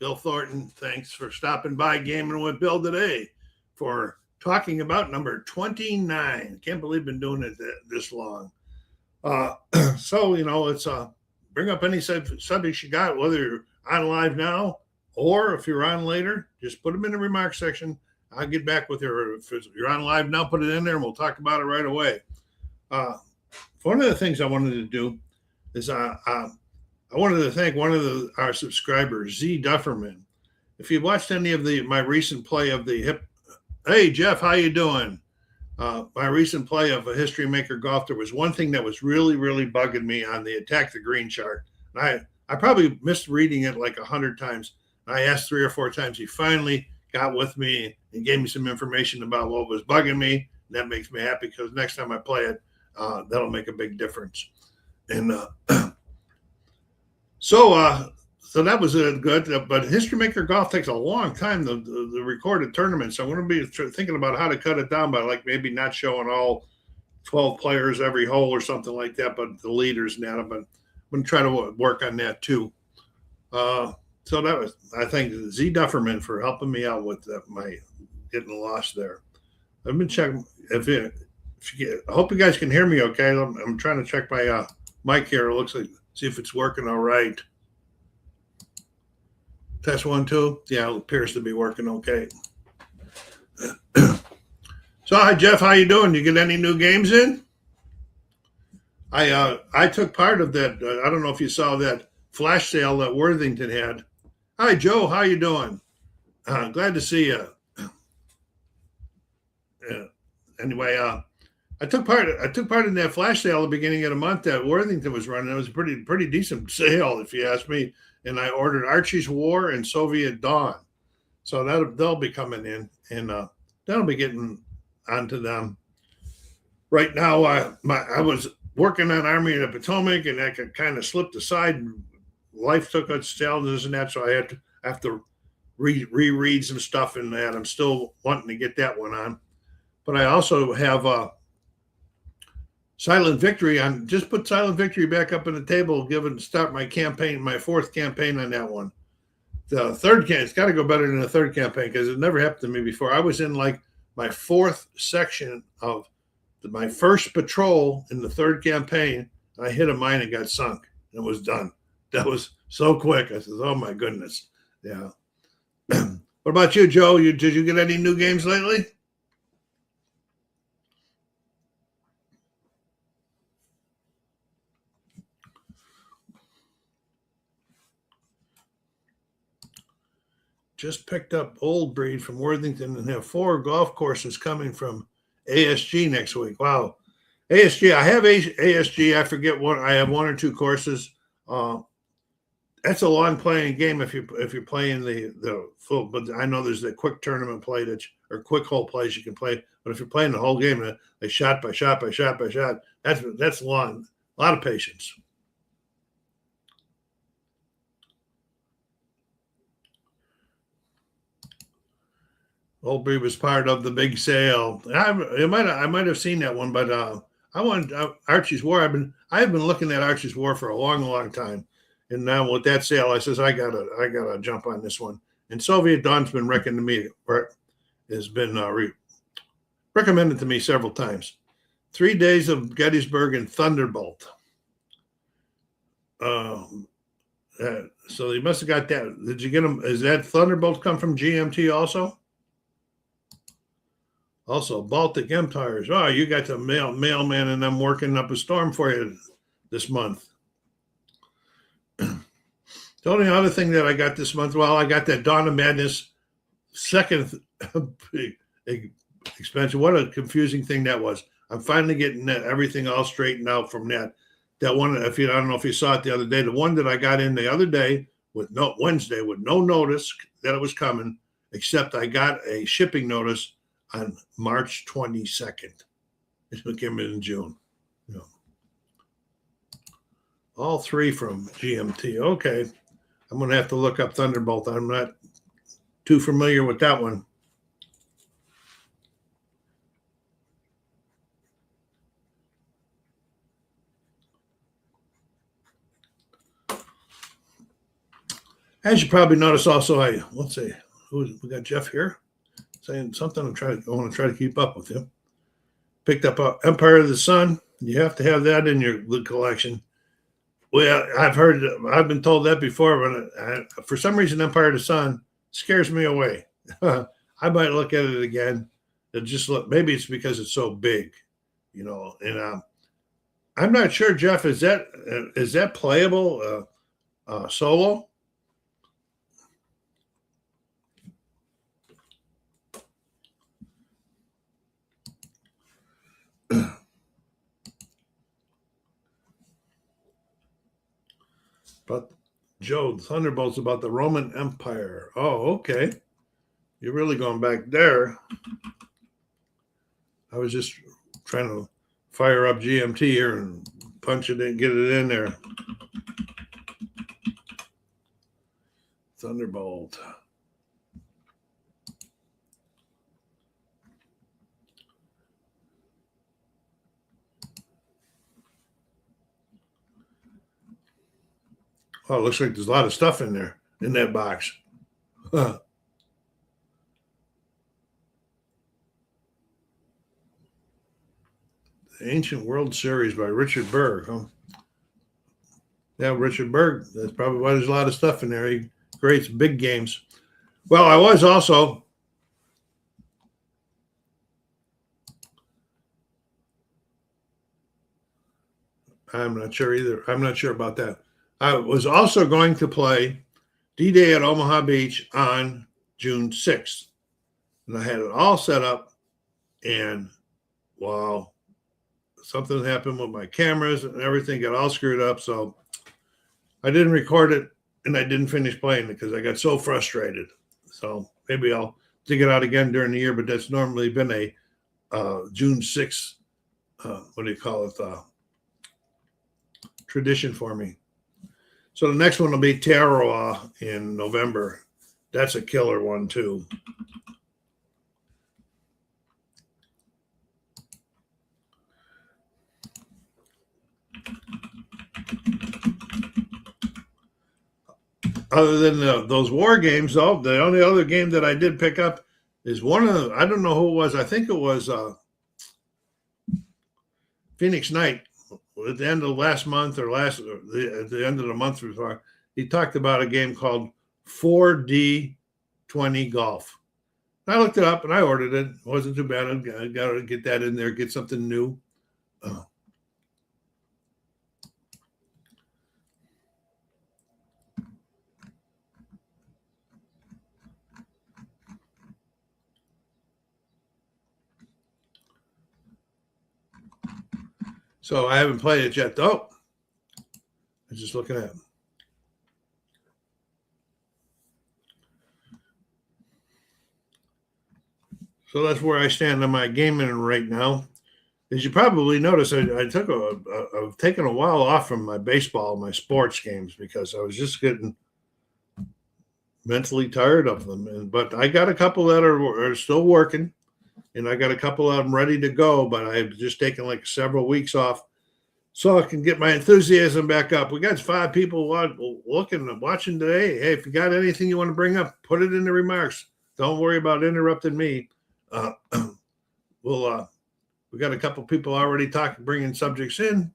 Bill Thornton. Thanks for stopping by Gaming with Bill today for talking about number 29. Can't believe I've been doing it this long. So, it's bring up any subjects you got, whether you're on live now or if you're on later, just put them in the remarks section. I'll get back with you. If you're on live now, put it in there and we'll talk about it right away. One of the things I wanted to do is I wanted to thank one of our subscribers, Z Dufferman. If you watched any of my recent play of the hey Jeff, how you doing? My recent play of a History Maker Golf, there was one thing that was really, really bugging me on the Attack the Green chart. I probably missed reading it like 100 times. I asked 3 or 4 times. He finally got with me and gave me some information about what was bugging me. And that makes me happy because next time I play it, that'll make a big difference. And so that was good. But History Maker Golf takes a long time to record a tournament. So I'm going to be thinking about how to cut it down by like maybe not showing all 12 players every hole or something like that, but the leaders and that. But I'm going to try to work on that too. So that was, I thank Z Dufferman for helping me out with my getting lost there. I've been checking I hope you guys can hear me okay. I'm trying to check my mic here. It looks like, see if it's working all right. Test 1, 2. Yeah, it appears to be working okay. So, hi Jeff, how you doing? You get any new games in? I took part of that. I don't know if you saw that flash sale that Worthington had. Hi Joe, how you doing? Glad to see you. Anyway, I took part in that flash sale at the beginning of the month that Worthington was running. It was a pretty decent sale, if you ask me. And I ordered Archie's War and Soviet Dawn, so they'll be coming in, and that'll be getting onto them. Right now, I was working on Army of the Potomac, and that kind of slipped aside. And life took its challenges and that, so I have to reread some stuff in that. I'm still wanting to get that one on, but I also have Silent Victory. I just put Silent Victory back up on the table, start my campaign, my 4th campaign on that one. The third it's got to go better than the 3rd campaign because it never happened to me before. I was in like my 4th section of my 1st patrol in the 3rd campaign. And I hit a mine and got sunk and was done. That was so quick. I said, oh my goodness. Yeah. What about you, Joe? Did you get any new games lately? Just picked up Old Breed from Worthington and have 4 golf courses coming from ASG next week. Wow. ASG, I have ASG. I forget what, I have 1 or 2 courses. That's a long playing game if you're playing the full, but I know there's the quick tournament play or quick hole plays you can play. But if you're playing the whole game, like shot by shot by shot by shot, that's long. A lot of patience. Old Breed was part of the big sale. I might have seen that one, but I want Archie's War. I've been looking at Archie's War for a long, long time, and now with that sale, I says I gotta jump on this one. And Soviet Dawn's been recommended to me, or has been recommended to me several times. 3 Days of Gettysburg and Thunderbolt. So you must have got that. Did you get them? Is that Thunderbolt come from GMT also? Also, Baltic Empires. Oh, you got the mailman and I'm working up a storm for you this month. The only other thing that I got this month, well, I got that Dawn of Madness 2nd expansion. What a confusing thing that was. I'm finally getting everything all straightened out from that. That one, I don't know if you saw it the other day, the one that I got in the other day Wednesday with no notice that it was coming, except I got a shipping notice on March 22nd. It came in June. All 3 from GMT. Okay. I'm going to have to look up Thunderbolt. I'm not too familiar with that one. As you probably notice, also, let's see, we got Jeff here saying something. I want to try to keep up with him. Picked up Empire of the Sun. You have to have that in your collection. Well, I've been told that before, but for some reason, Empire of the Sun scares me away. I might look at it again. Maybe it's because it's so big, And I'm not sure, Jeff. Is that playable solo? But Joe, Thunderbolt's about the Roman Empire. Oh, okay. You're really going back there. I was just trying to fire up GMT here and punch it in, get it in there. Thunderbolt. Oh, it looks like there's a lot of stuff in there, in that box. The Ancient World Series by Richard Berg. Huh? Yeah, Richard Berg. That's probably why there's a lot of stuff in there. He creates big games. Well, I was also I'm not sure either. I'm not sure about that. I was also going to play D-Day at Omaha Beach on June 6th. And I had it all set up. And wow, something happened with my cameras and everything got all screwed up. So I didn't record it and I didn't finish playing it because I got so frustrated. So maybe I'll dig it out again during the year, but that's normally been a June 6th, tradition for me. So the next one will be Tarawa in November. That's a killer one too. Other than those war games, though, the only other game that I did pick up is I don't know who it was. I think it was Phoenix Knight. At the end of last month at the end of the month before, he talked about a game called 4D20 Golf. And I looked it up and I ordered it. It wasn't too bad. I got to get that in there, get something new. So I haven't played it yet, though. I'm just looking at it. So that's where I stand on my gaming right now. As you probably notice, I've taken a while off from my baseball, my sports games, because I was just getting mentally tired of them. But I got a couple that are still working, and I got a couple of them ready to go. But I've just taken like several weeks off so I can get my enthusiasm back up. We got 5 people watching today. Hey, if you got anything you want to bring up, put it in the remarks. Don't worry about interrupting me. We got a couple people already bringing subjects in.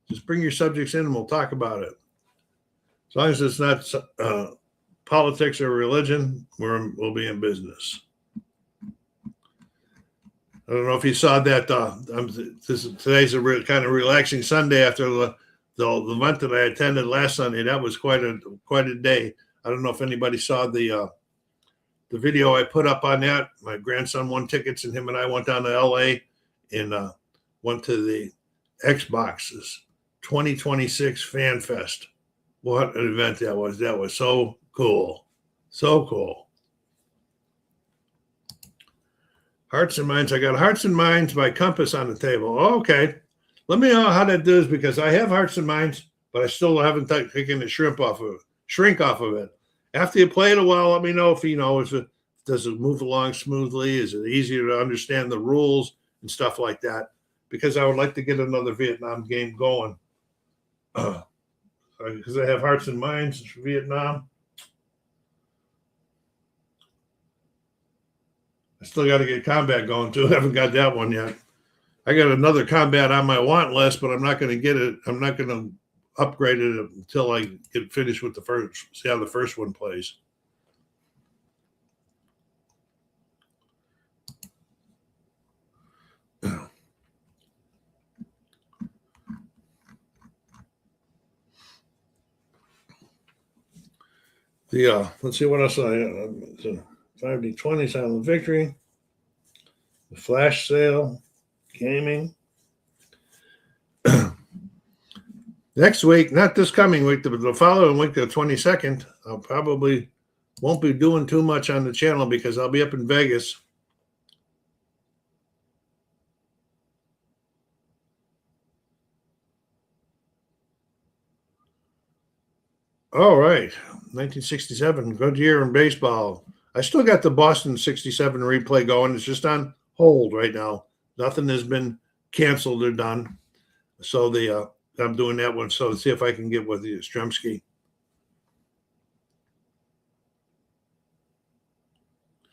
Just bring your subjects in and we'll talk about it. As long as it's not politics or religion, we'll be in business. I don't know if you saw that. Today's a kind of relaxing Sunday after the event that I attended last Sunday. That was quite a day. I don't know if anybody saw the video I put up on that. My grandson won tickets, and him and I went down to L.A. and went to the Xbox's 2026 Fan Fest. What an event that was! That was so cool, so cool. Hearts and Minds. I got Hearts and Minds by Compass on the table. Oh, okay. Let me know how that does, because I have Hearts and Minds, but I still haven't taken the shrink off of it. After you play it a while, let me know if does it move along smoothly? Is it easier to understand the rules and stuff like that? Because I would like to get another Vietnam game going. Because I have Hearts and Minds for Vietnam. I still got to get combat going too. I haven't got that one yet. I got another combat on my want list, but I'm not going to get it. I'm not going to upgrade it until I get finished with the first. See how the first one plays. Let's see what else I have. 5D20 Silent Victory, the Flash Sale, Gaming. Next week, not this coming week, the following week, the 22nd, I'll probably won't be doing too much on the channel because I'll be up in Vegas. All right, 1967, good year in baseball. I still got the Boston 67 replay going. It's just on hold right now. Nothing has been canceled or done. So I'm doing that one. So let's see if I can get with the Stremski.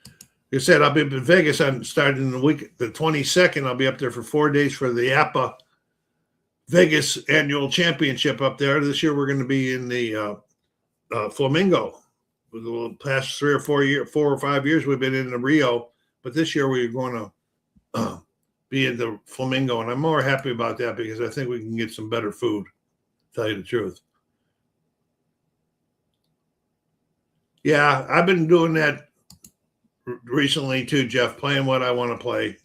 Like I said, I'll be up in Vegas. I'm starting the week, the 22nd. I'll be up there for 4 days for the APA Vegas Annual Championship up there. This year we're going to be in the Flamingo. For the past 4 or 5 years, we've been in the Rio, but this year we're going to be in the Flamingo, and I'm more happy about that because I think we can get some better food, to tell you the truth. Yeah, I've been doing that recently too, Jeff, playing what I want to play.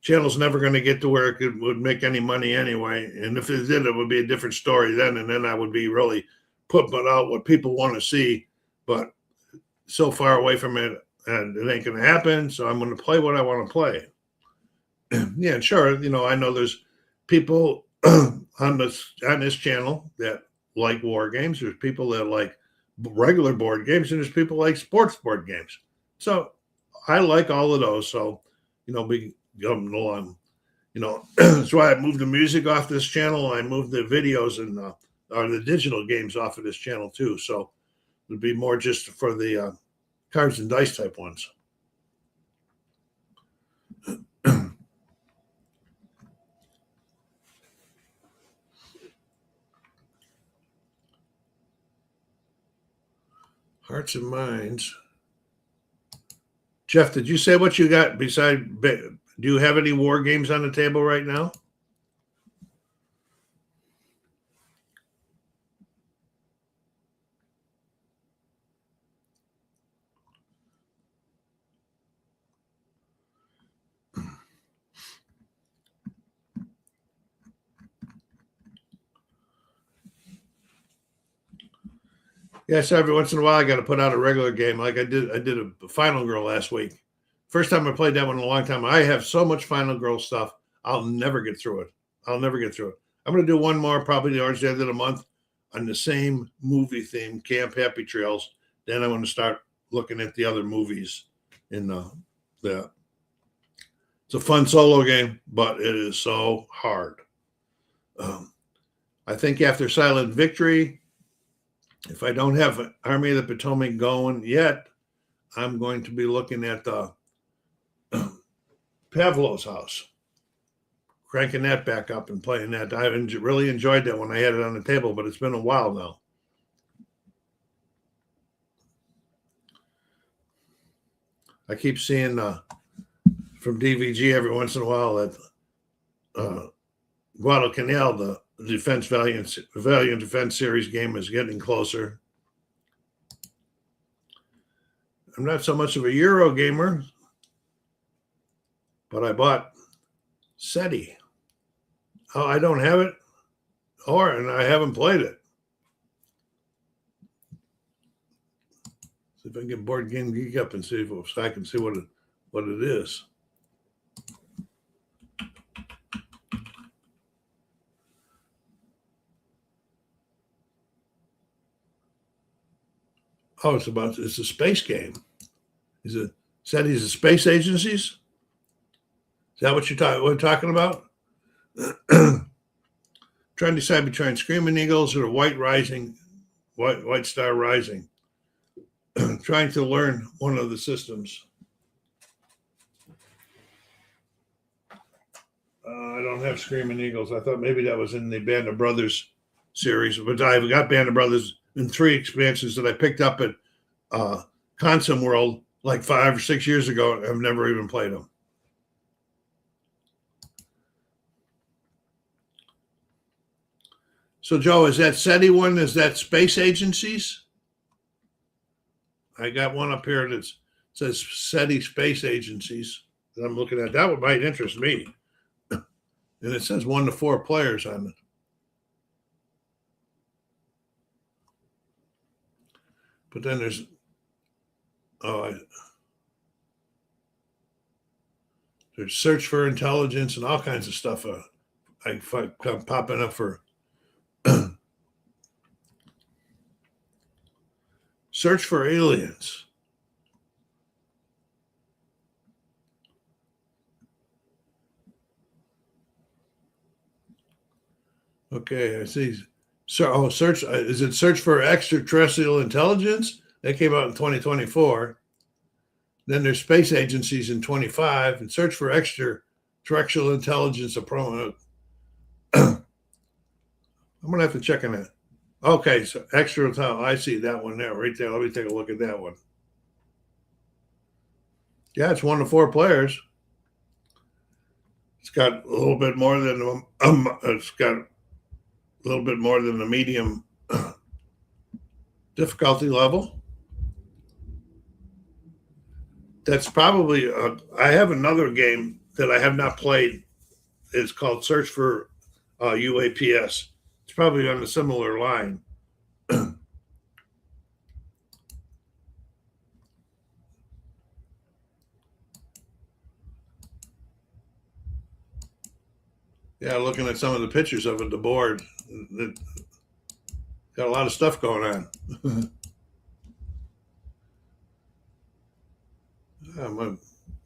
Channel's never going to get to where it would make any money anyway, and if it did, it would be a different story then, and then I would be really putting out what people want to see, but so far away from it, and it ain't going to happen, so I'm going to play what I want to play. Yeah, sure. I know there's people on this channel that like war games. There's people that like regular board games, and there's people like sports board games. So I like all of those. So, we going along. That's why I moved the music off this channel. I moved the videos and or the digital games off of this channel too. So it'd be more just for the cards and dice type ones. Hearts and Minds. Jeff, did you say what you got beside? Do you have any war games on the table right now? Yeah, so every once in a while I got to put out a regular game. Like I did a Final Girl last week. First time I played that one in a long time. I have so much Final Girl stuff. I'll never get through it. I'm going to do one more probably towards the end of the month on the same movie theme, Camp Happy Trails. Then I'm going to start looking at the other movies in the. It's a fun solo game, but it is so hard. I think after Silent Victory, if I don't have Army of the Potomac going yet, I'm going to be looking at Pavlov's House, cranking that back up and playing that. I really enjoyed that when I had it on the table, but it's been a while now. I keep seeing from DVG every once in a while that Guadalcanal, the Defense Valiant Defense Series game, is getting closer. I'm not so much of a Euro gamer, but I bought SETI. Oh, I don't have it, and I haven't played it. See if I can get Board Game Geek up and see if I can see what it is. Oh, it's a space game. SETI's a space agencies? Is that what we're talking about? Trying to decide between Screaming Eagles or White Star Rising. Trying to learn one of the systems. I don't have Screaming Eagles. I thought maybe that was in the Band of Brothers series, but I've got Band of Brothers in 3 expansions that I picked up at Consum World like 5 or 6 years ago. I've never even played them. So, Joe, is that SETI one? Is that space agencies? I got one up here that says SETI space agencies that I'm looking at. That one might interest me. And it says 1 to 4 players on it. But then there's there's search for intelligence and all kinds of stuff. I come popping up for search for aliens. Okay, I see. So, search is it search for extraterrestrial intelligence? That came out in 2024. Then there's space agencies in 25 and search for extraterrestrial intelligence. I'm gonna have to check on that. Okay, so extra intelligence. I see that one there, right there. Let me take a look at that one. Yeah, it's 1 to 4 players. It's got a little bit more than it's got a little bit more than the medium difficulty level. That's probably I have another game that I have not played. It's called Search for UAPS. It's probably on a similar line. Yeah, looking at some of the pictures of it, the board, it got a lot of stuff going on.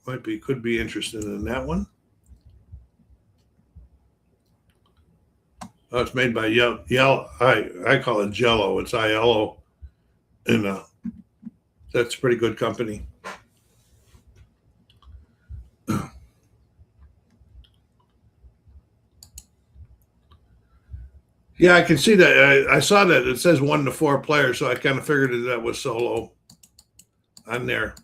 Could be interested in that one. Oh, it's made by Yellow. I call it Jello. It's ILO, and that's a pretty good company. Yeah, I can see that. I saw that it says 1 to 4 players, so I kind of figured that was solo on there.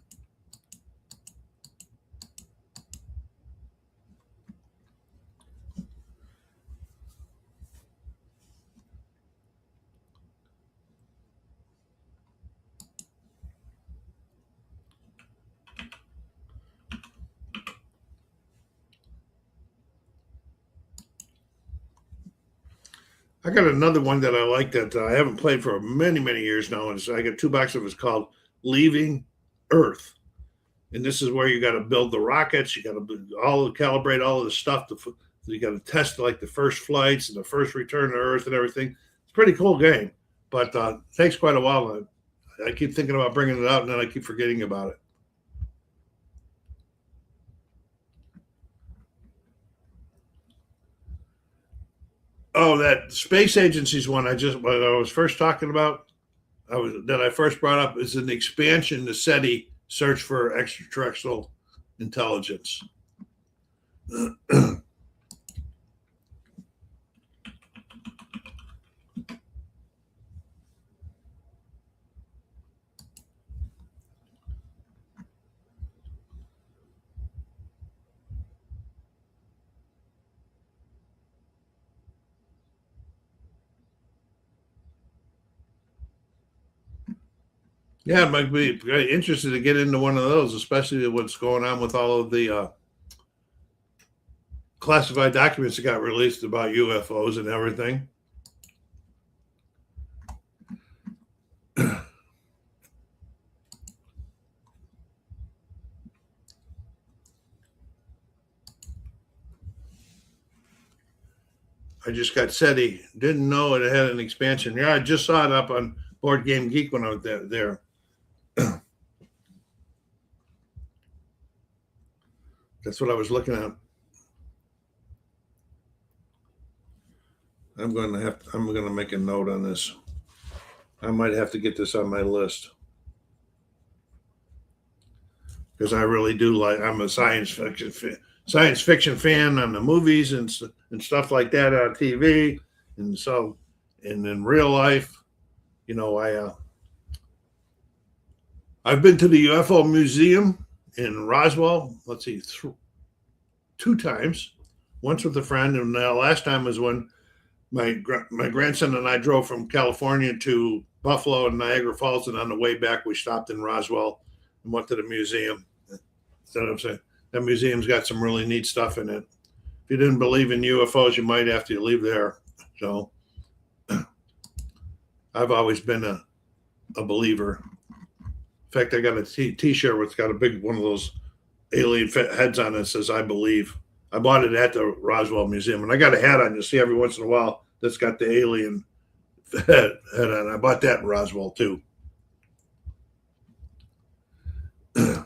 I got another one that I like that I haven't played for many, many years now. And I got 2 boxes of it. It's called Leaving Earth. And this is where you got to build the rockets. You got to calibrate all of the stuff. You got to test like the first flights and the first return to Earth and everything. It's a pretty cool game, but it takes quite a while. I keep thinking about bringing it out, and then I keep forgetting about it. Oh, that space agencies one what I was first talking about, I first brought up is an expansion to SETI search for extraterrestrial intelligence. Yeah, it might be very interested to get into one of those, especially what's going on with all of the classified documents that got released about UFOs and everything. I just got SETI. Didn't know it had an expansion. Yeah, I just saw it up on Board Game Geek when I was there. That's what I was looking at. I'm going to make a note on this. I might have to get this on my list because I really do I'm a science fiction science fiction fan on the movies and stuff like that on TV, and so and in real life, I've been to the UFO museum in Roswell. Let's see, 2 times. Once with a friend, and the last time was when my grandson and I drove from California to Buffalo and Niagara Falls, and on the way back we stopped in Roswell and went to the museum. That's what I'm saying. That museum's got some really neat stuff in it. If you didn't believe in UFOs, you might have to leave there. So I've always been a believer. In fact, I got a T-shirt with got a big one of those alien heads on it that says "I believe." I bought it at the Roswell Museum, and I got a hat on. You see every once in a while that's got the alien head on. I bought that in Roswell too. So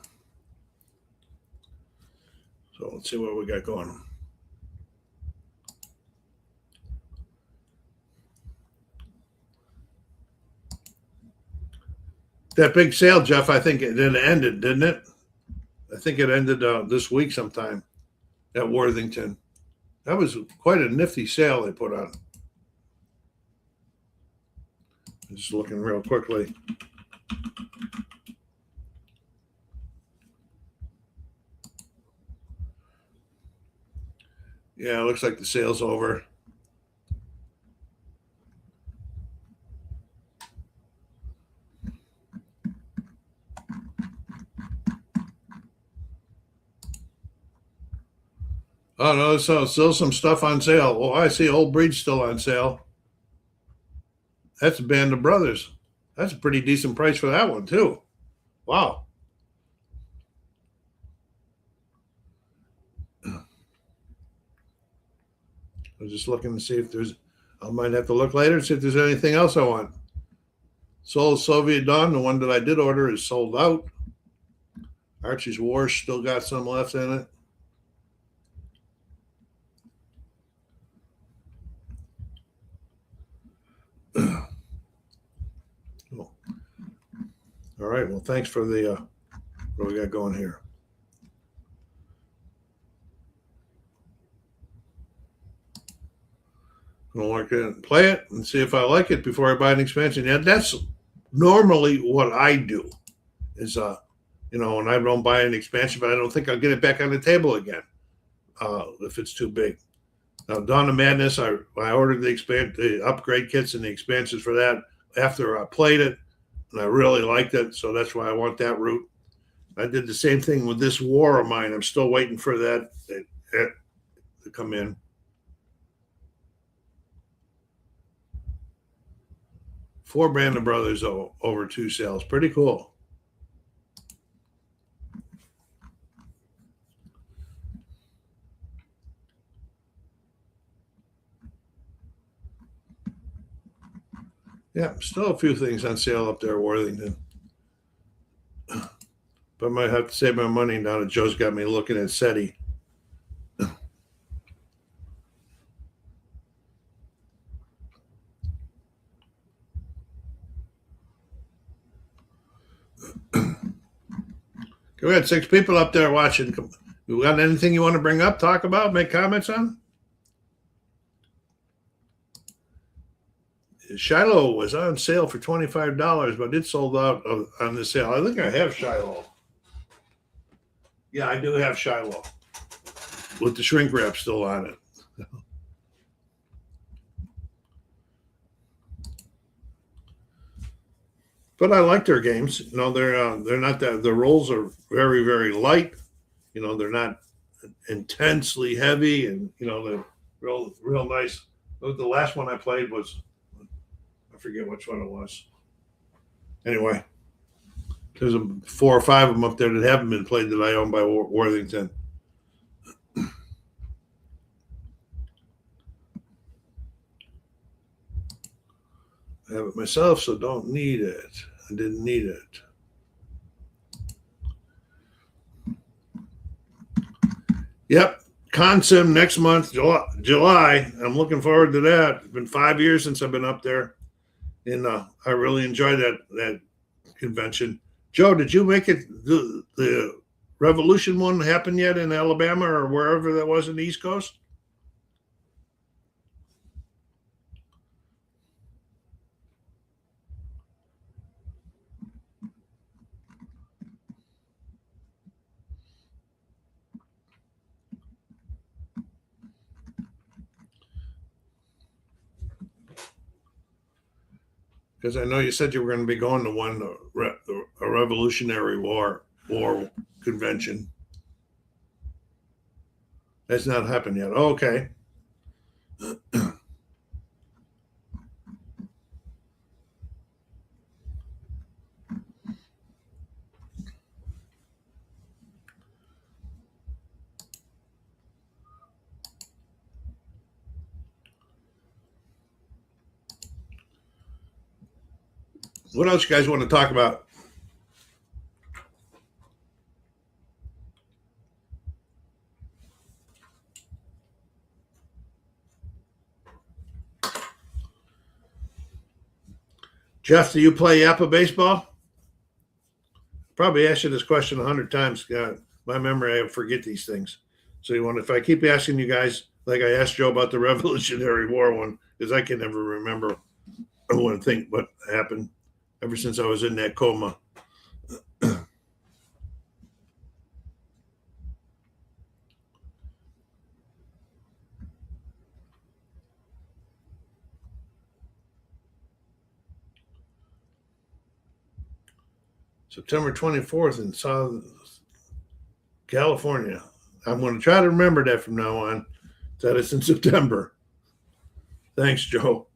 let's see what we got going. That big sale, Jeff, I think it ended, didn't it? I think it ended this week sometime at Worthington. That was quite a nifty sale they put on. I'm just looking real quickly. Yeah, it looks like the sale's over. Oh, no, so still some stuff on sale. Oh, I see Old Breed's still on sale. That's a Band of Brothers. That's a pretty decent price for that one, too. Wow. I'm just looking to see if I might have to look later and see if there's anything else I want. Soul Soviet Dawn, the one that I did order, is sold out. Archie's War still got some left in it. All right. Well, thanks for the what we got going here. I'm gonna work it, play it, and see if I like it before I buy an expansion. Yeah, that's normally what I do. Is when I don't buy an expansion, but I don't think I'll get it back on the table again if it's too big. Now, Dawn of Madness, I ordered the upgrade kits and the expansions for that after I played it, and I really liked it, so that's why I want that route. I did the same thing with this war of mine. I'm still waiting for that to come in. Four Band of Brothers over 2 sales. Pretty cool. Yeah, still a few things on sale up there at Worthington. But I might have to save my money now that Joe's got me looking at SETI. We got 6 people up there watching. You got anything you want to bring up, talk about, make comments on? Shiloh was on sale for $25, but it sold out on the sale. I think I have Shiloh. Yeah, I do have Shiloh with the shrink wrap still on it. But I like their games. They're not that. The rolls are very, very light. They're not intensely heavy, and they're real nice. The last one I played was, I forget which one it was. Anyway, there's 4 or 5 of them up there that haven't been played that I own by Worthington. I have it myself, so don't need it. I didn't need it. Yep, Consim next month, July. I'm looking forward to that. It's been 5 years since I've been up there, and I really enjoyed that convention. Joe, did you make it the Revolution one happen yet in Alabama or wherever that was in the East Coast? Because I know you said you were going to be going to one, a Revolutionary War convention. That's not happened yet. Oh, okay. What else you guys want to talk about? Jeff, do you play Yappa baseball? Probably asked you this question 100 times. God, my memory, I forget these things. So you want, if I keep asking you guys, like I asked Joe about the Revolutionary War one, because I can never remember. I want to think what happened ever since I was in that coma. September 24th in South California. I'm going to try to remember that from now on, that it's in September. Thanks, Joe.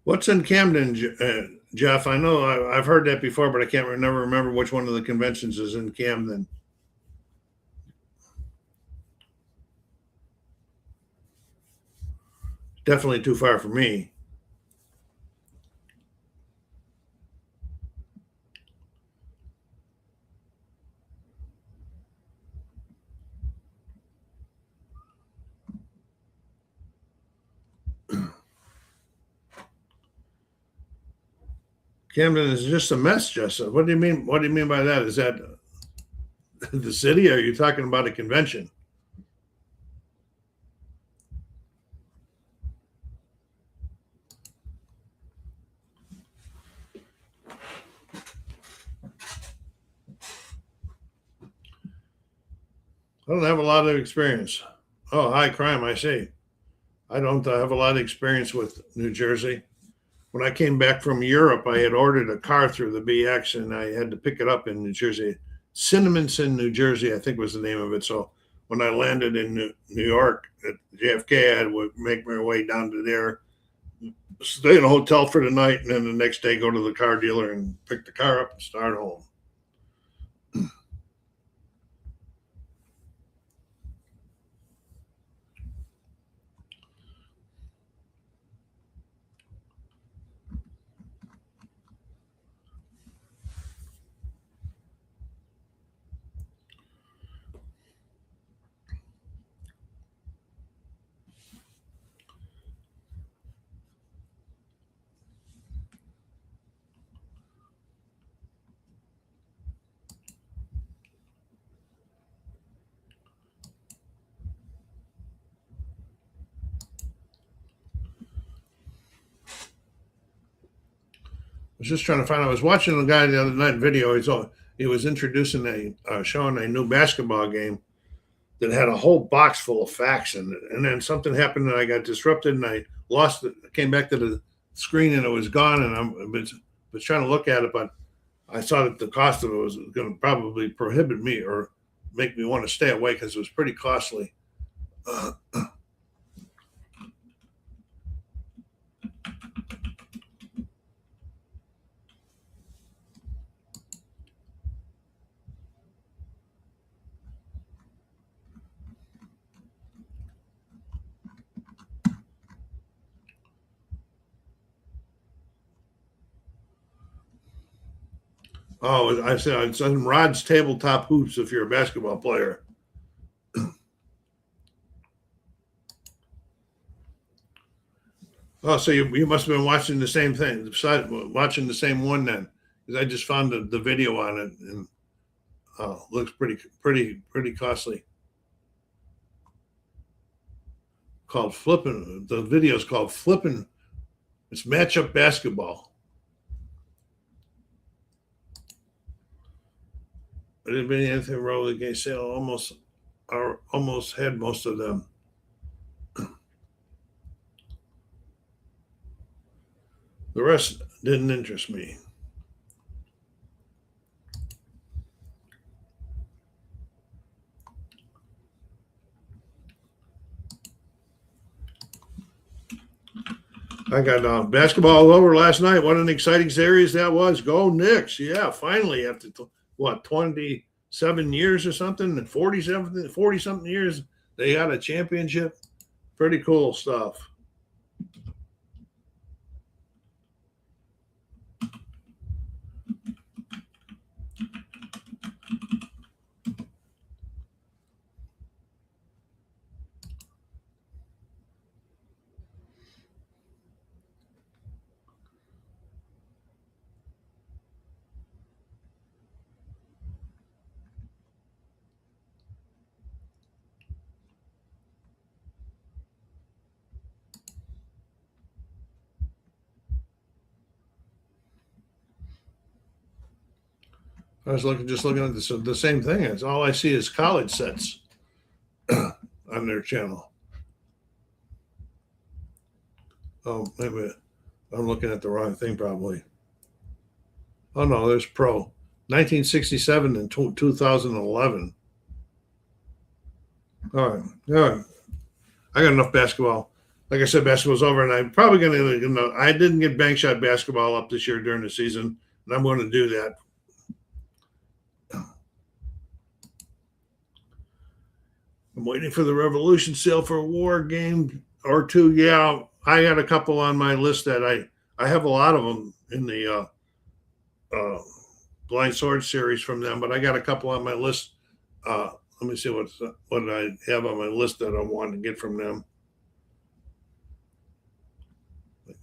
What's in Camden, Jeff? I know I've heard that before, but I can't never remember which one of the conventions is in Camden. Definitely too far for me. Camden is just a mess, Justin. What do you mean? What do you mean by that? Is that the city, or are you talking about a convention? I don't have a lot of experience. Oh, high crime, I see. I don't have a lot of experience with New Jersey. When I came back from Europe, I had ordered a car through the BX and I had to pick it up in New Jersey. Cinnamonson, New Jersey, I think was the name of it. So when I landed in New York at JFK, I had to make my way down to there, stay in a hotel for the night, and then the next day go to the car dealer and pick the car up and start home. Was just trying to find. I was watching a guy the other night video. He was introducing showing a new basketball game that had a whole box full of facts in it. And then something happened and I got disrupted and I lost it. I came back to the screen and it was gone, and I was trying to look at it, but I saw that the cost of it was going to probably prohibit me or make me want to stay away because it was pretty costly. Oh, I said it's on Rod's Tabletop Hoops if you're a basketball player. Oh, so you must have been watching the same thing, watching the same one then, because I just found the video on it and looks pretty costly. Called Flipping. The video is called Flipping. It's matchup basketball. I didn't be anything wrong with the game sale. Almost had most of them. The rest didn't interest me. I got basketball over last night. What an exciting series that was. Go Knicks. Yeah, finally after 27 years or something, and 40 something years, they got a championship. Pretty cool stuff. I was just looking at the same thing. It's all I see is college sets on their channel. Oh, maybe I'm looking at the wrong thing probably. Oh no, there's pro. 1967 and 2011. All right. I got enough basketball. Like I said, basketball's over, and I'm probably going to, I didn't get bank shot basketball up this year during the season, and I'm going to do that. I'm waiting for the Revolution sale for a war game or two. Yeah, I got a couple on my list that I have a lot of them in the Blind Sword series from them, but I got a couple on my list. Let me see what I have on my list that I want to get from them.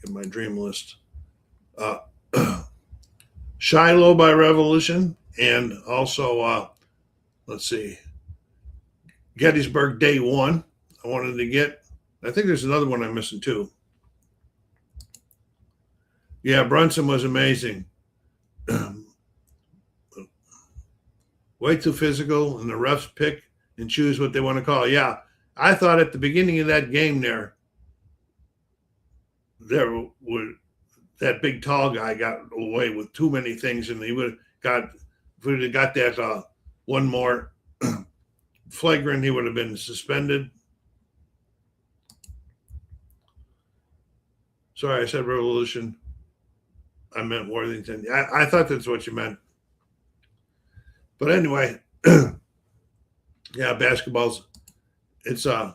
In my dream list. Shiloh by Revolution, and also let's see, Gettysburg Day One. I wanted to get. I think there's another one I'm missing too. Yeah, Brunson was amazing. Way too physical, and the refs pick and choose what they want to call. Yeah, I thought at the beginning of that game there would that big tall guy got away with too many things, and he would have got that one more flagrant, he would have been suspended. Sorry, I said Revolution. I meant Worthington. I thought that's what you meant. But anyway, yeah, basketball's it's I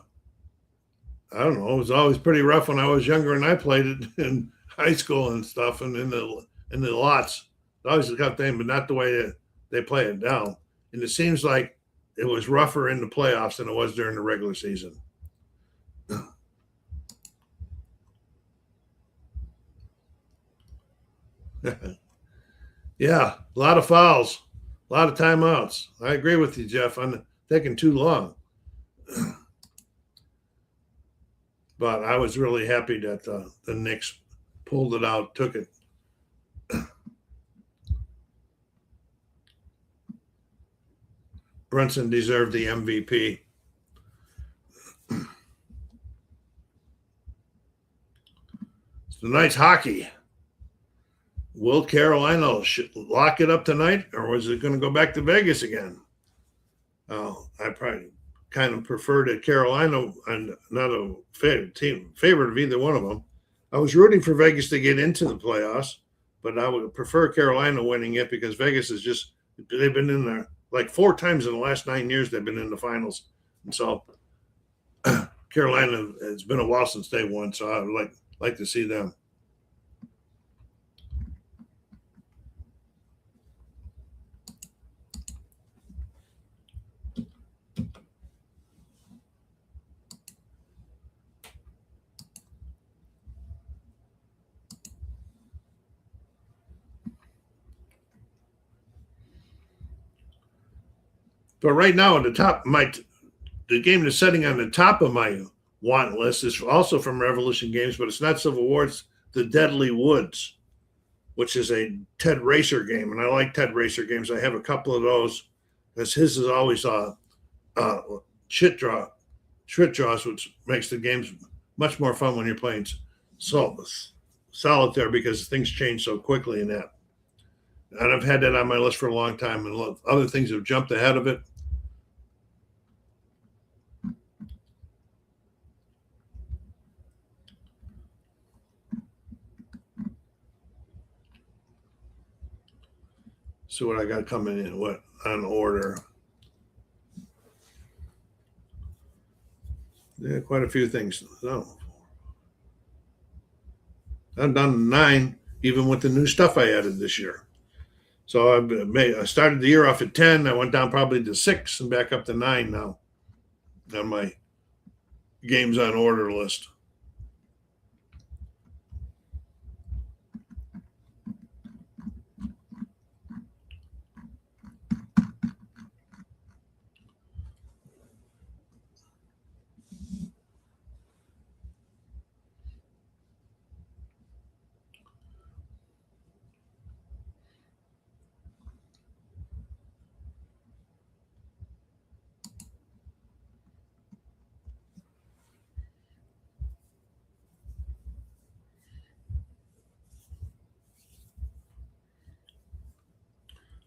don't know, it was always pretty rough when I was younger and I played it in high school and stuff and in the lots. It always got them, but not the way they play it now. And it seems like it was rougher in the playoffs than it was during the regular season. Yeah, a lot of fouls, a lot of timeouts. I agree with you, Jeff. I'm taking too long. But I was really happy that the Knicks pulled it out, took it. Brunson deserved the MVP. Tonight's hockey. Will Carolina lock it up tonight, or was it going to go back to Vegas again? I probably kind of prefer to Carolina. I'm not a favorite of either one of them. I was rooting for Vegas to get into the playoffs, but I would prefer Carolina winning it because Vegas is just, they've been in there like 4 times in the last 9 years. They've been in the finals. And so Carolina, it's been a while since they won. So I would like to see them. But right now, at the top, the game that's setting on the top of my want list is also from Revolution Games, but it's not Civil War. It's The Deadly Woods, which is a Ted Racer game, and I like Ted Racer games. I have a couple of those because his is always shit draws, which makes the games much more fun when you're playing solitaire because things change so quickly in that. And I've had that on my list for a long time, and other things have jumped ahead of it. See what I got coming in, what on order. Yeah, quite a few things. So I'm done to 9, even with the new stuff I added this year. So I started the year off at 10. I went down probably to 6 and back up to 9 now on my games on order list.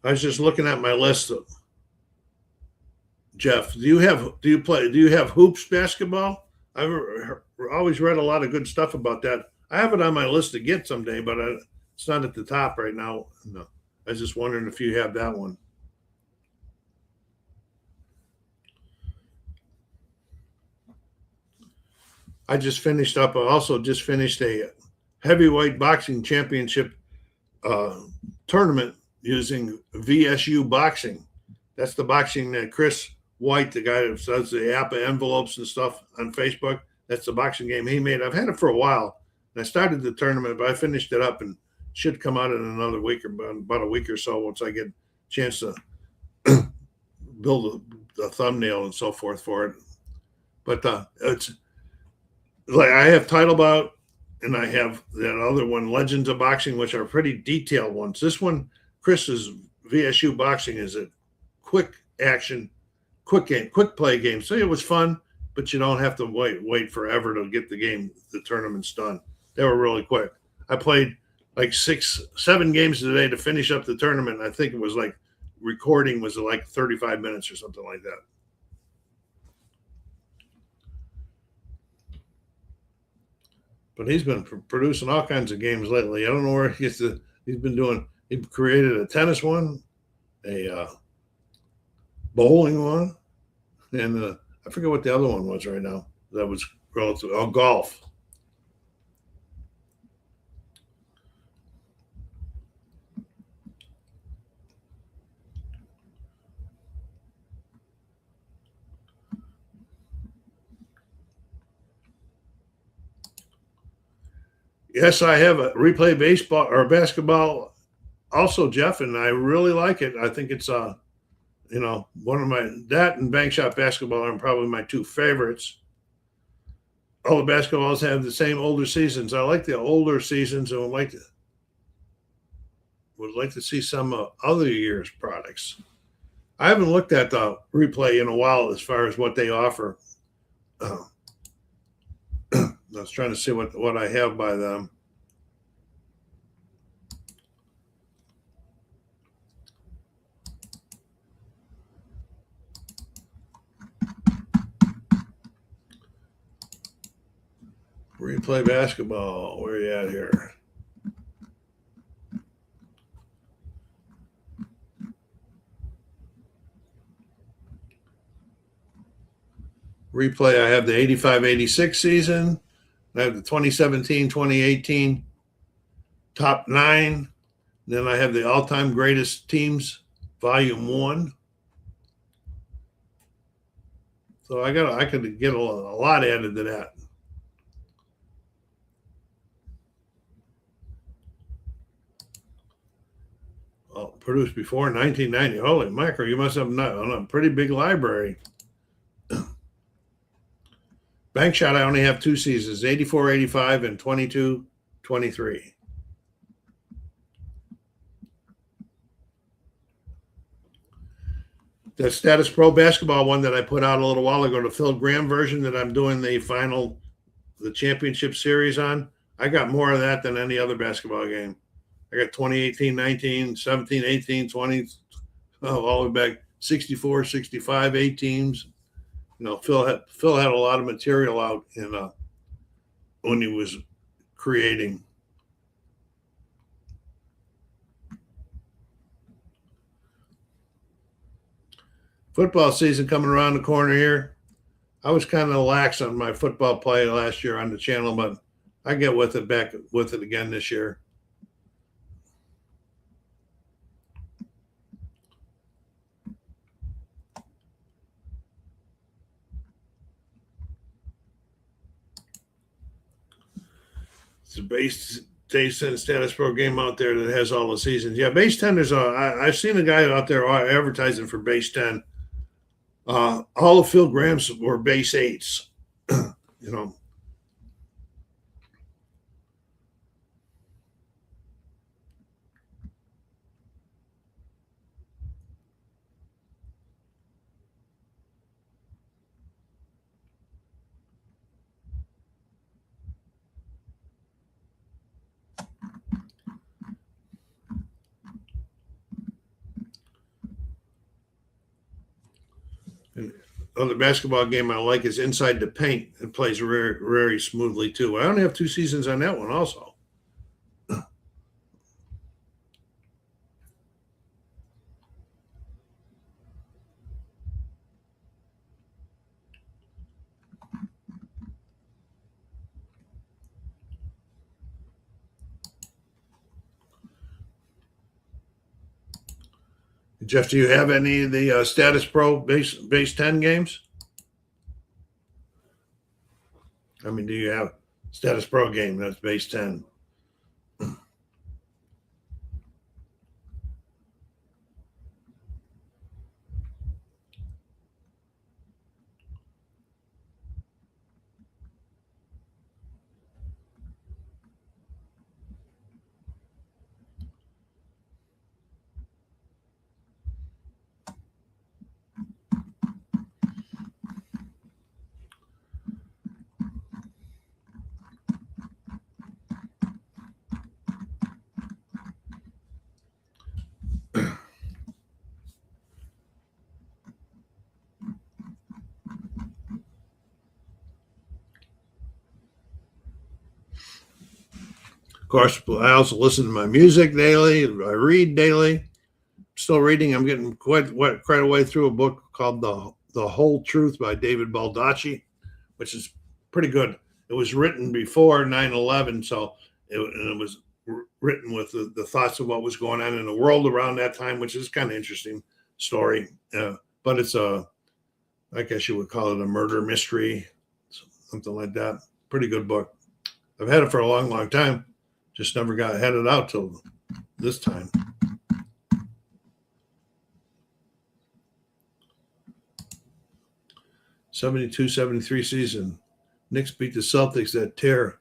I was just looking at my list. Jeff, do you have hoops basketball? I've always read a lot of good stuff about that. I have it on my list to get someday, but it's not at the top right now. No, I was just wondering if you have that one. I also just finished a heavyweight boxing championship tournament using VSU Boxing. That's the boxing that Chris White, the guy that does the app envelopes and stuff on Facebook, that's the boxing game he made. I've had it for a while. And I started the tournament, but I finished it up and should come out in another week or about a week or so once I get a chance to build a thumbnail and so forth for it. But it's like I have Title Bout and I have that other one, Legends of Boxing, which are pretty detailed ones. This one, Chris's VSU Boxing, is a quick action, quick play game. So it was fun, but you don't have to wait forever to get the tournaments done. They were really quick. I played like 6-7 games today to finish up the tournament. I think it was like recording was like 35 minutes or something like that. But he's been producing all kinds of games lately. I don't know where he's been doing. He created a tennis one, a bowling one, and I forget what the other one was right now. That was relative. Oh, golf. Yes, I have a replay baseball or basketball also, Jeff, and I really like it. I think it's one of that and bank shot basketball are probably my 2 favorites. All the basketballs have the same older seasons. I like the older seasons and would like to see some other year's products. I haven't looked at the replay in a while as far as what they offer. I was trying to see what I have by them. Replay basketball. Where are you at here? Replay, I have the 85-86 season. I have the 2017-2018 top 9. Then I have the all-time greatest teams, volume 1. So I could get a lot added to that. Well, produced before 1990. Holy mackerel, you must have a pretty big library. Bank shot, I only have 2 seasons, 84-85 and 22-23. The Status Pro basketball one that I put out a little while ago, the Phil Graham version that I'm doing the championship series on, I got more of that than any other basketball game. I got 2018-19, 17-18, 20, all the way back 64, 65, 8 teams. You know, Phil had a lot of material out when he was creating. Football season coming around the corner here. I was kind of lax on my football play last year on the channel, but I get back with it again this year. It's a base 10 Status Pro game out there that has all the seasons. Yeah, base 10. I've seen a guy out there advertising for base 10. All of Phil Graham's were base 8s. You know. And other basketball game I like is Inside the Paint. It plays very, very smoothly too. I only have 2 seasons on that one also. Jeff, do you have any of the Status Pro base 10 games? I mean, do you have Status Pro game that's base 10? Of course, I also listen to my music daily. I read daily. Still reading. I'm getting quite a way through a book called The Whole Truth by David Baldacci, which is pretty good. It was written before 9/11, so it was written with the thoughts of what was going on in the world around that time, which is kind of interesting story. But it's I guess you would call it a murder mystery, something like that. Pretty good book. I've had it for a long, long time. Just never had it out till this time. '72-'73 season. Knicks beat the Celtics at tear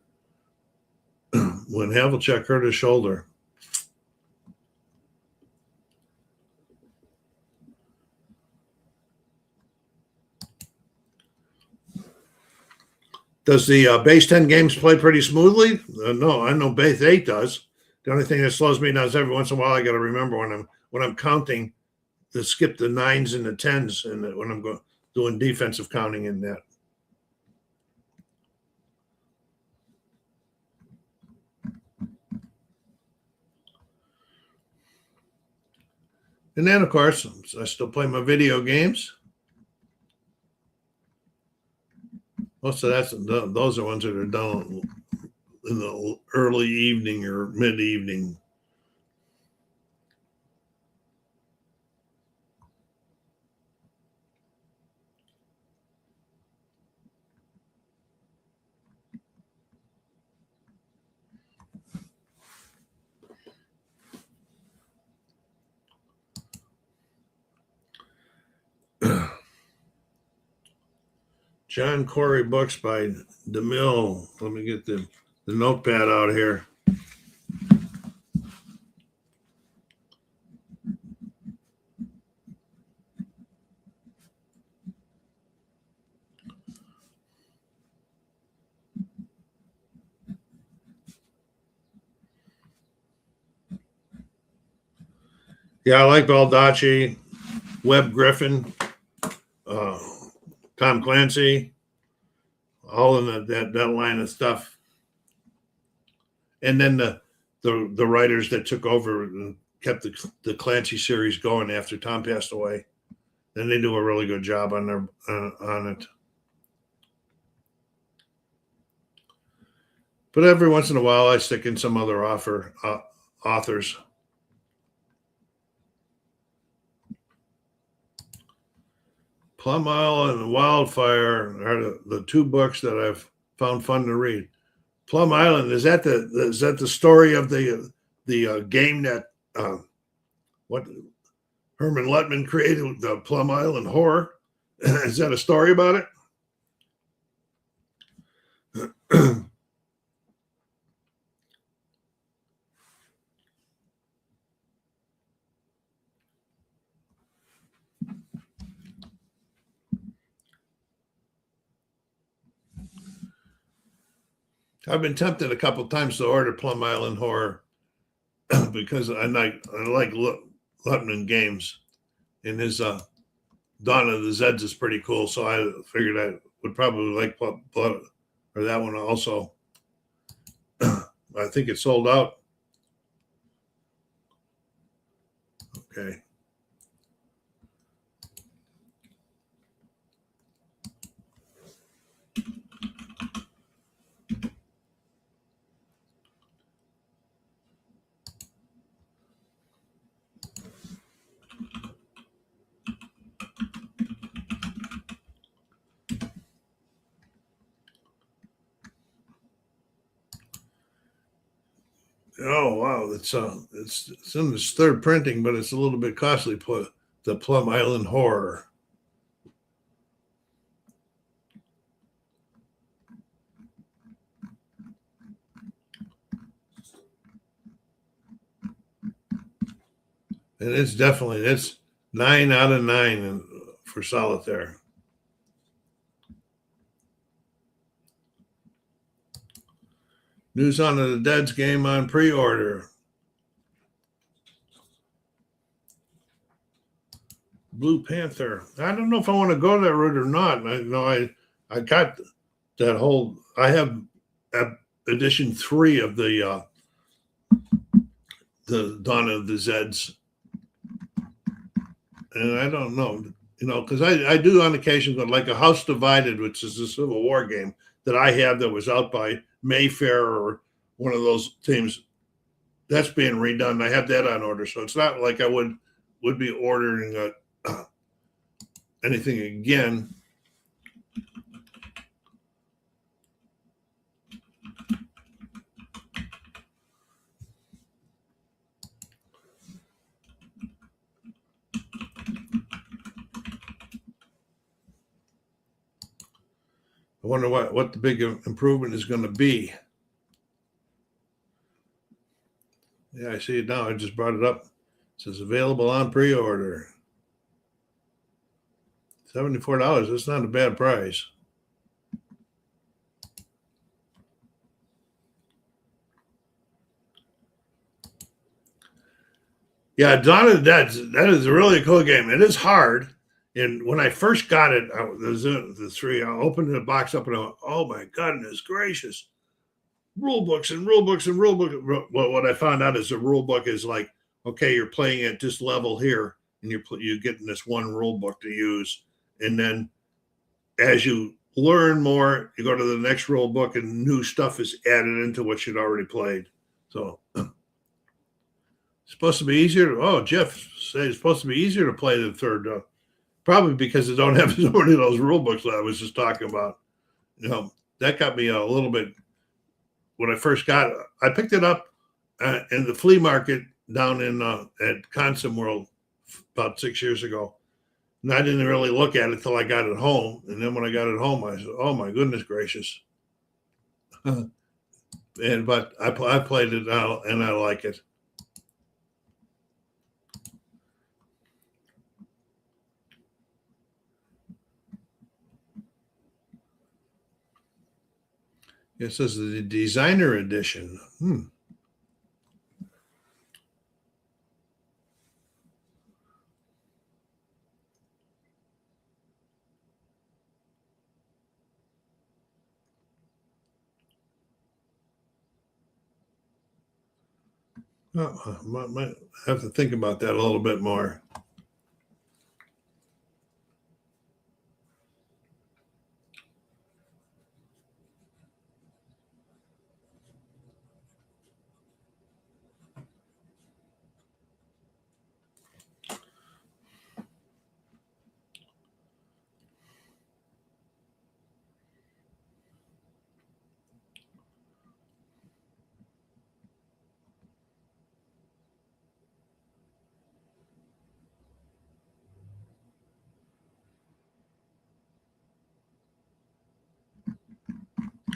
when Havlicek hurt his shoulder. Does the base 10 games play pretty smoothly? No, I know base 8 does. The only thing that slows me down is every once in a while I got to remember when I'm counting to skip the 9s and the 10s, and when I'm doing defensive counting in that. And then, of course, I still play my video games. Most of those are ones that are done in the early evening or mid-evening. John Corey books by DeMille. Let me get the notepad out here. Yeah, I like Baldacci, Webb Griffin, Tom Clancy, all in that line of stuff. And then the writers that took over and kept the Clancy series going after Tom passed away. And they do a really good job on it. But every once in a while, I stick in some other authors. Plum Isle and Wildfire are the two books that I've found fun to read. Plum Island, is that the story of the game that what Herman Luttman created, the Plum Island Horror? Is that a story about it? I've been tempted a couple times to order Plum Island Horror because I like Luttman games, and his Dawn of the Zeds is pretty cool. So I figured I would probably like Blood or that one also. I think it sold out. Okay. Oh wow, it's in its third printing, but it's a little bit costly. The Plum Island Horror. And it's 9 out of 9 for solitaire. New Dawn of the Dead's game on pre-order. Blue Panther. I don't know if I want to go that route or not. I got that whole. I have edition 3 of the Dawn of the Zeds, and I don't know, because I do on occasion go like a House Divided, which is a Civil War game that I have that was out by Mayfair or one of those teams. That's being redone. I have that on order, so it's not like I would be ordering anything again. I wonder what the big improvement is going to be. Yeah, I see it now. I just brought it up. It says available on pre-order. $74. That's not a bad price. Yeah, Dawn of the Dead, that is a really cool game. It is hard. And when I first got it, I opened the box up and I went, oh my goodness gracious. Rule books and rule books. Well, what I found out is the rule book is like, okay, you're playing at this level here. and you're getting this one rule book to use. And then as you learn more, you go to the next rule book, and new stuff is added into what you'd already played. So it's supposed to be easier. Jeff said it's supposed to be easier to play the third. Probably because they don't have so many of those rule books that I was just talking about. That got me a little bit. When I first got it, I picked it up in the flea market down in at Consom World about 6 years ago. And I didn't really look at it till I got it home. And then when I got it home, I said, "Oh my goodness gracious!" But I played it now, and I like it. It says the designer edition. Might have to think about that a little bit more.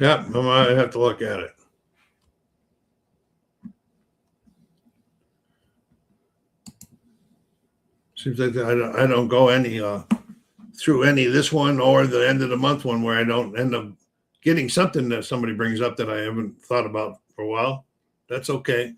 Yeah, I might have to look at it. Seems like I don't go any through any this one or the end of the month one where I don't end up getting something that somebody brings up that I haven't thought about for a while. That's okay.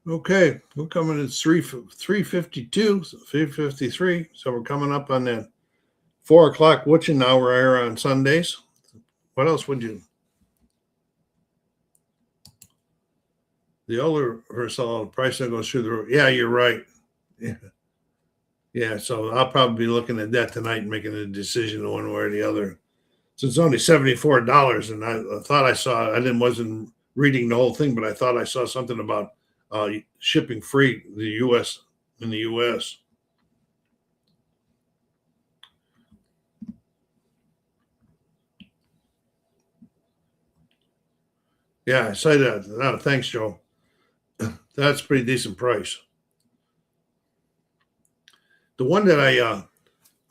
Okay, we're coming at 3:52, 3:53. So we're coming up on that 4 o'clock witching hour here on Sundays. What else would you? The older Ursula price that goes through the roof. Yeah, you're right. Yeah. So I'll probably be looking at that tonight and making a decision one way or the other. So it's only $74, and I thought wasn't reading the whole thing, but I thought I saw something about shipping free in the U.S. Yeah, I say that. No, thanks, Joe. That's a pretty decent price. The one that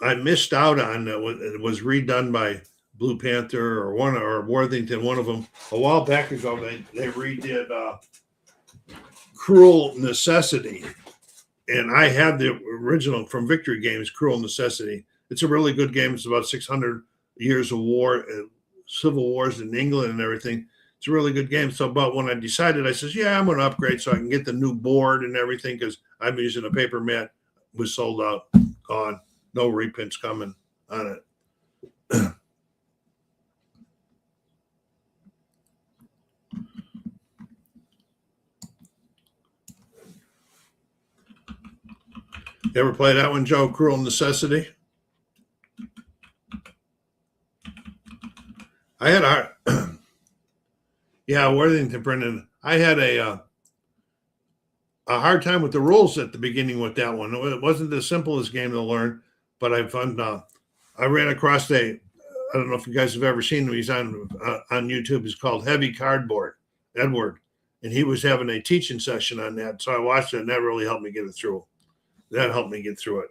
I missed out on that was redone by Blue Panther or Worthington, one of them a while back ago. They redid Cruel Necessity, and I had the original from Victory Games, Cruel Necessity. It's a really good game. It's about 600 years of war, civil wars in England and everything. It's a really good game. So, but when I decided, I says, yeah, I'm going to upgrade so I can get the new board and everything because I'm using a paper mat. It was sold out, gone. No reprints coming on it. You ever play that one, Joe? Cruel Necessity? I had yeah, Worthington printed. I had a hard time with the rules at the beginning with that one. It wasn't the simplest game to learn, but I found I ran across I don't know if you guys have ever seen him. He's on YouTube. He's called Heavy Cardboard, Edward, and he was having a teaching session on that. So I watched it, and that really helped me get it through. That helped me get through it.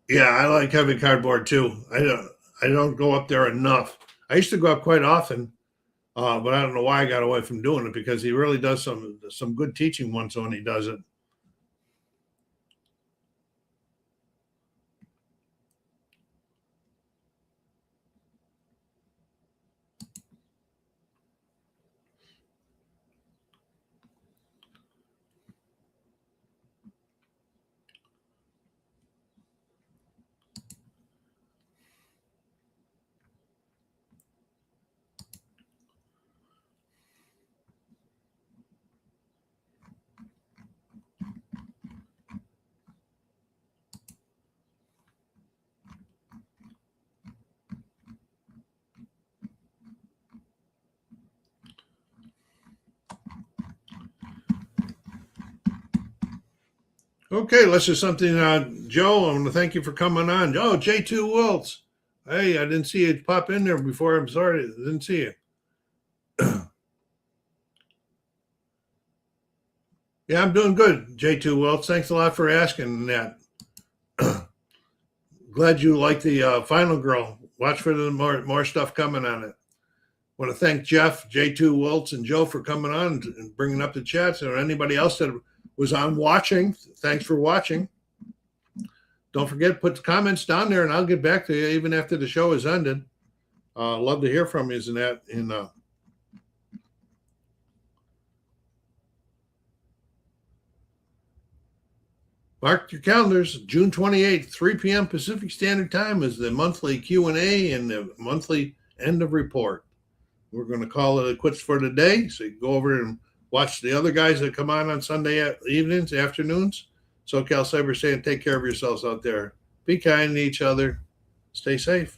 Yeah, I like Heavy Cardboard too. I don't go up there enough. I used to go up quite often, but I don't know why I got away from doing it because he really does some good teaching once when he does it. Okay, let's do something. Joe, I want to thank you for coming on. Oh, J2 Wilts. Hey, I didn't see you pop in there before. I'm sorry. I didn't see you. Yeah, I'm doing good, J2 Wilts. Thanks a lot for asking that. Glad you like the Final Girl. Watch for the more stuff coming on it. Want to thank Jeff, J2 Wilts, and Joe for coming on and bringing up the chats. Or anybody else that was on watching, thanks for watching. Don't forget, put the comments down there, and I'll get back to you even after the show is ended. Love to hear from you in that. Mark your calendars. June 28th, 3 p.m. Pacific Standard Time is the monthly Q&A and the monthly end of report. We're going to call it quits for today. So you can go over and watch the other guys that come on Sunday evenings, afternoons. SoCal Cyber saying, take care of yourselves out there. Be kind to each other. Stay safe.